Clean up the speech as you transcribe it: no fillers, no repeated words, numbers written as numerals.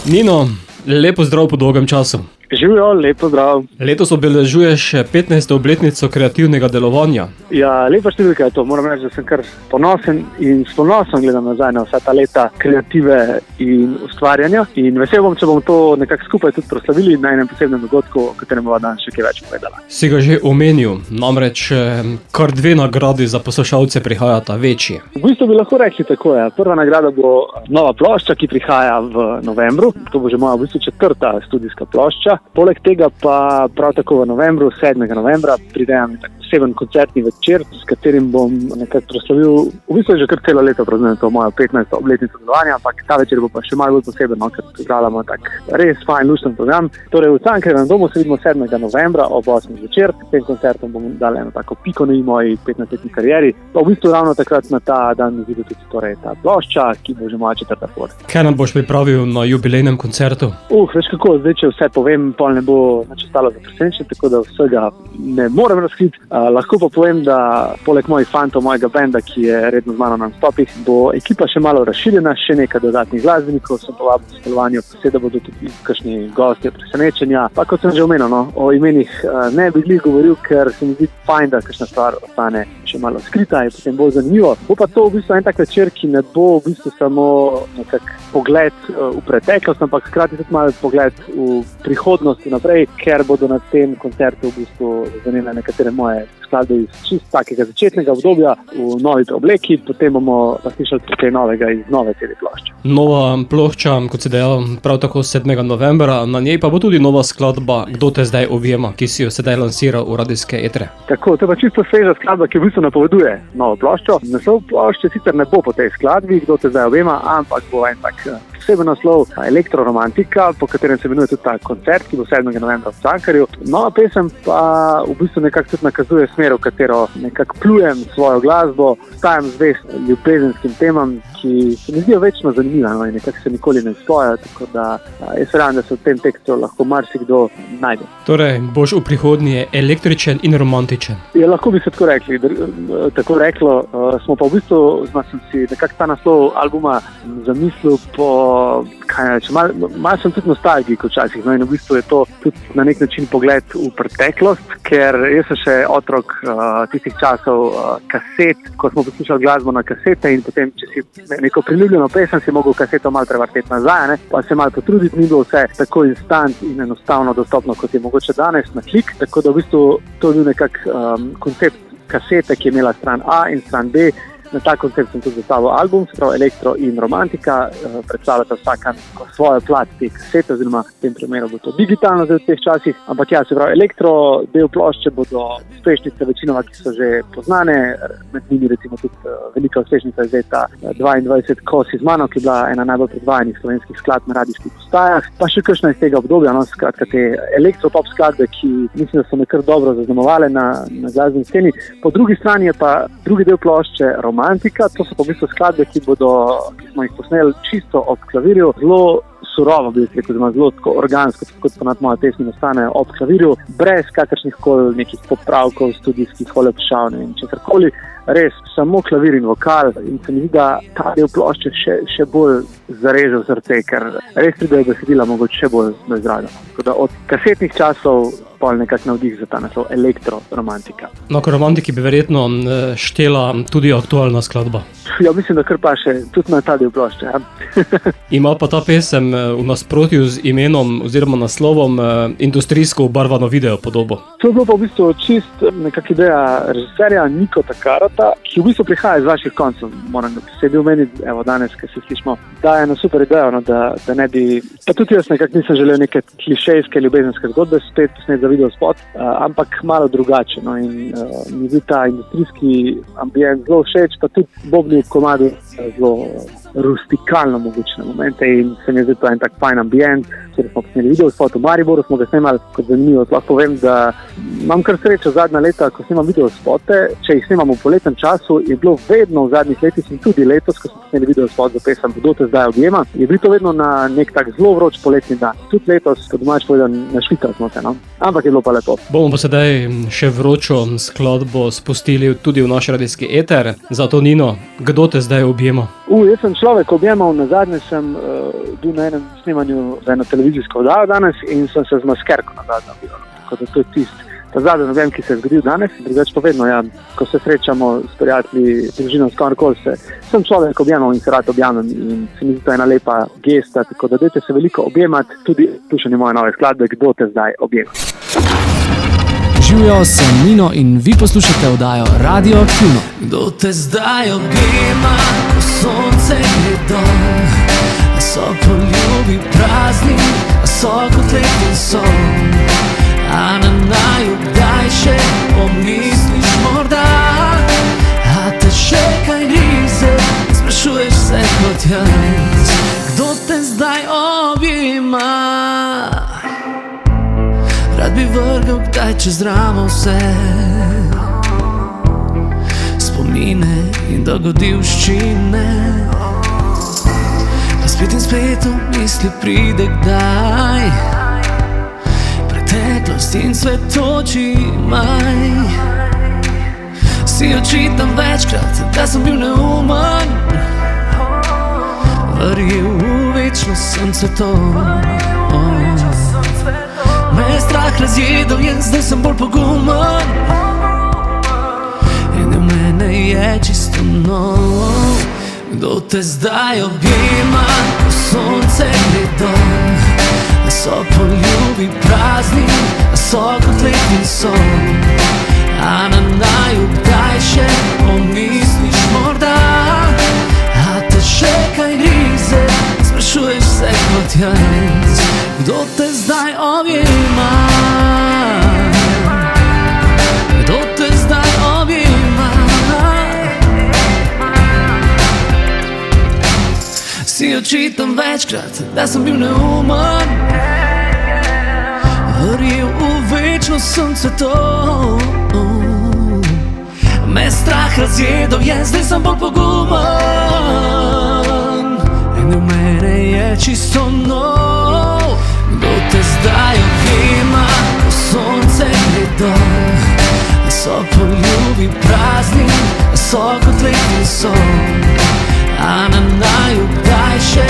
Nino, lepo zdrav po dolgem času. Živijo, lepo zdrav. Letos obeležuješ 15. obletnico kreativnega delovanja. Ja, lepa številka je to. Moram reči, da sem kar ponosen in s ponosom gledam nazaj na vsa ta leta kreative in ustvarjanja. In vesel bom, če bomo to nekako skupaj tudi proslavili na enem posebnem dogodku, o katerem bova danes še kaj več povedala. Si ga že omenil, namreč kar 2 nagradi za poslušalce prihajata večji. V bistvu bi lahko rekli tako, ja. Prva nagrada bo nova plošča, ki prihaja v novembru. To bo že moja v bistvu 4. studijska plošča. Poleg tega pa prav tako v novembru, 7. novembra, pridem poseben koncertni večer, s katerim bom nekako proslavil, v bistvu že kar celo leto praznujem to mojo 15. obletnico delovanja, ampak ta večer bo pa še malo bolj poseben, ker pripravljamo tak res fajn lušten program. Torej v Cankarjevem domu se vidimo 7. novembra ob 8. zvečer. S tem koncertom bomo dali eno tako piko na i moji 15-letni karieri. Pa v bistvu ravno takrat na ta dan izide tudi torej ta plošča, ki bo že moja 4. pot. Kaj nam boš pripravil na jubilejnem koncertu? Veš kako, zdaj če vse povem, pol ne bo nič ostalo za presenečenje, tako da vsega ne morem razkriti. Lahko pa povem, da poleg mojih fantov, mojega benda, ki je redno z mano na nastopih, bo ekipa še malo razširjena, še nekaj dodatnih glasbenikov sem povabil v sodelovanju, seveda bodo tudi kakšni gostje presenečenja. Pa kot sem že omenil, o imenih ne bi glih govoril, ker se mi zdi fajn, da kakšna stvar ostane še malo skrita in potem bolj zanimivo. Bo pa to v bistvu en tak večer, ki ne bo v bistvu samo nekak pogled v preteklost, ampak hkrati tudi malo pogled v prihodnost naprej, ker bodo na tem koncertu v bistvu zanimale nekatere moje skladbe iz čist takega začetnega obdobja v novi obleki, potem bomo pa slišali nekaj novega iz nove CD plošče. Nova plošča, kot si dejal, prav tako 7. novembra, na njej pa bo tudi nova skladba Kdo te zdaj objema, ki si jo sedaj lansiral v radijske etre. Tako, to je pa čisto sveža skladba, ki v bistvu napoveduje novo ploščo. Naslov plošče sicer ne bo po tej skladbi Kdo te zdaj objema, ampak bo en tak poseben naslov Elektroromantika, po katerem se imenuje tudi ta koncert, ki bo 7. novembra v Cankarju. Nova pesem pa v bistvu nekako tudi nakazuje smer, v katero nekako plujem svojo glasbo, stajam zvest ljubezenskim temam, ki se mi zdijo večno zanimive, in nekako se nikoli ne spojajo, tako da jaz verjamem, da se v tem tekstu lahko marsikdo najde. Torej, boš v prihodnje električen in romantičen? Ja, lahko bi se tako rekli, tako reklo, smo pa v bistvu, sem si nekako ta naslov albuma zamislil po, malo sem tudi nostalgik včasih, in v bistvu je to tudi na nek način pogled v preteklost, ker jaz sem še otrok tistih časov kaset, ko smo poslušali glasbo na kasete in potem, če si neko priljubljeno pesem, si mogel kaseto malo prevrteti nazaj, pa se malo potruditi, ni bilo vse tako instant in enostavno dostopno, kot je mogoče danes na klik, tako da v bistvu to je bil nekak koncept kasete, ki je imela stran A in stran B. Na ta koncept sem tudi zastavil album, se pravi Elektro in Romantika, predstavljata vsaka svojo plat te kasete, oziroma v tem primeru bo to digitalno zdaj v teh časih, ampak ja, se pravi Elektro, del plošče bodo uspešnice večinoma, ki so že poznane, med njimi recimo tudi velika uspešnica je zdaj ta 22 Kosi z mano, ki je bila ena najbolj predvajanih slovenskih skladb na radijskih postajah, pa še kakšna iz tega obdobja, skratka te elektropop skladbe, ki mislim, da so me kar dobro zaznamovale na glasbeni sceni. Po drugi strani je pa drugi del plošče Romantika, to so pa v bistvu skladbe, ki smo jih posneli čisto ob klavirju, zelo surovo, bi rekel, zelo organsko, kot ponad moje pesmi nastanejo ob klavirju, brez kakršnih koli nekih popravkov, studijskih olepšav in česarkoli, res samo klavir in vokal, in se mi zdi, da ta del plošče še bolj zareže v srce, ker res pridejo besedila mogoče še bolj izraženo. Tako da od kasetnih časov pol nekako navdih za ta naslov Elektroromantika. No, ko romantiki bi verjetno štela tudi aktualna skladba. Ja, mislim, da kar pa še tudi na ta del plošče. Ja. Ima pa ta pesem v nasprotju z imenom oziroma naslovom industrijsko obarvano video podobo. To je bilo pa v bistvu čist nekak ideja režiserja Niko Takarata, ki v bistvu prihaja iz vaših koncev. Moram ga posebej omeniti, evo danes, ko se slišimo, da je ena super ideja, da ne bi, pa tudi jaz nekako nisem želel neke klišejske ljubezenske zgodbe spet posneti za video spot, ampak malo drugače, in mi zdi ta industrijski ambient zelo všeč, pa tudi bobni v komadu zelo rustikalno mogoče na momente in se mi zdi to en tak fajn ambient, kjer smo posneli video spot v Mariboru, smo ga snemali kot zanimivo. Lahko povem, da imam kar srečo zadnja leta, ko snemam video spote, če jih snemam v poletnem času, je bilo vedno v zadnjih letih in tudi letos, ko smo sneli video spot za pesem Kdo te zdaj objema, je bilo to vedno na nek tak zelo vroč poletni dan. Tudi letos, ko domač povedan, našvita smo se, no? Ampak je bilo pa lepo. Bomo pa sedaj še vročo skladbo spustili tudi v naš radijski eter. Zato Nino, kdo te zdaj objema? Jaz sem človek objemal, nazadnje sem bil na enem snemanju za eno televizijsko oddajo danes in sem se z maskerko nazadnje objemal. Tako da to je ta zadnji objem, ki se je zgodil danes. Drugače pa vedno, ja, ko se srečamo s prijatelji, družino, s komerkoli sem človek objemal in se rad objamem in se mi zdi to ena lepa gesta, tako da dajte se veliko objemati, tudi slušanje moje nove skladbe, Kdo te zdaj objema. Živijo, sem Nino in vi poslušate oddajo Radioaktivno. Kdo te zdaj objema, ko sonce gre dol, a so poljubi prazni, a so kot letni son. A na naju kdaj še pomisliš morda, a te še kaj grize, sprašuješ se kot jaz. Kdo te zdaj objema? Rad bi vrgel kdaj čez ramo vse spomine in dogodivščine, a spet in spet v misli pride kdaj preteklost in svetoči maj. Si očitam večkrat, da sem bil neumen, verjel v večnost sem cvetov. Me je strah razjedel, zdaj sem bolj pogumen in v mene je čisto nov. Kdo te zdaj objema, ko sonce gre dol, a so poljubi prazni, a so kot letni son. A na naju kdaj še pomisliš morda, a te še kaj grize, sprašuješ se kot jaz. Kdo te zdaj objema? Kdo te zdaj objema? Si očitam večkrat, da sem bil neumen, verjel v večnost sem cvetov. Me strah razjedel, zdaj sem bolj pogumen in v mene je čisto nov. Kdo te zdaj objema, ko sonce gre dol, a so poljubi prazni, a so kot letni son. A na naju kdaj še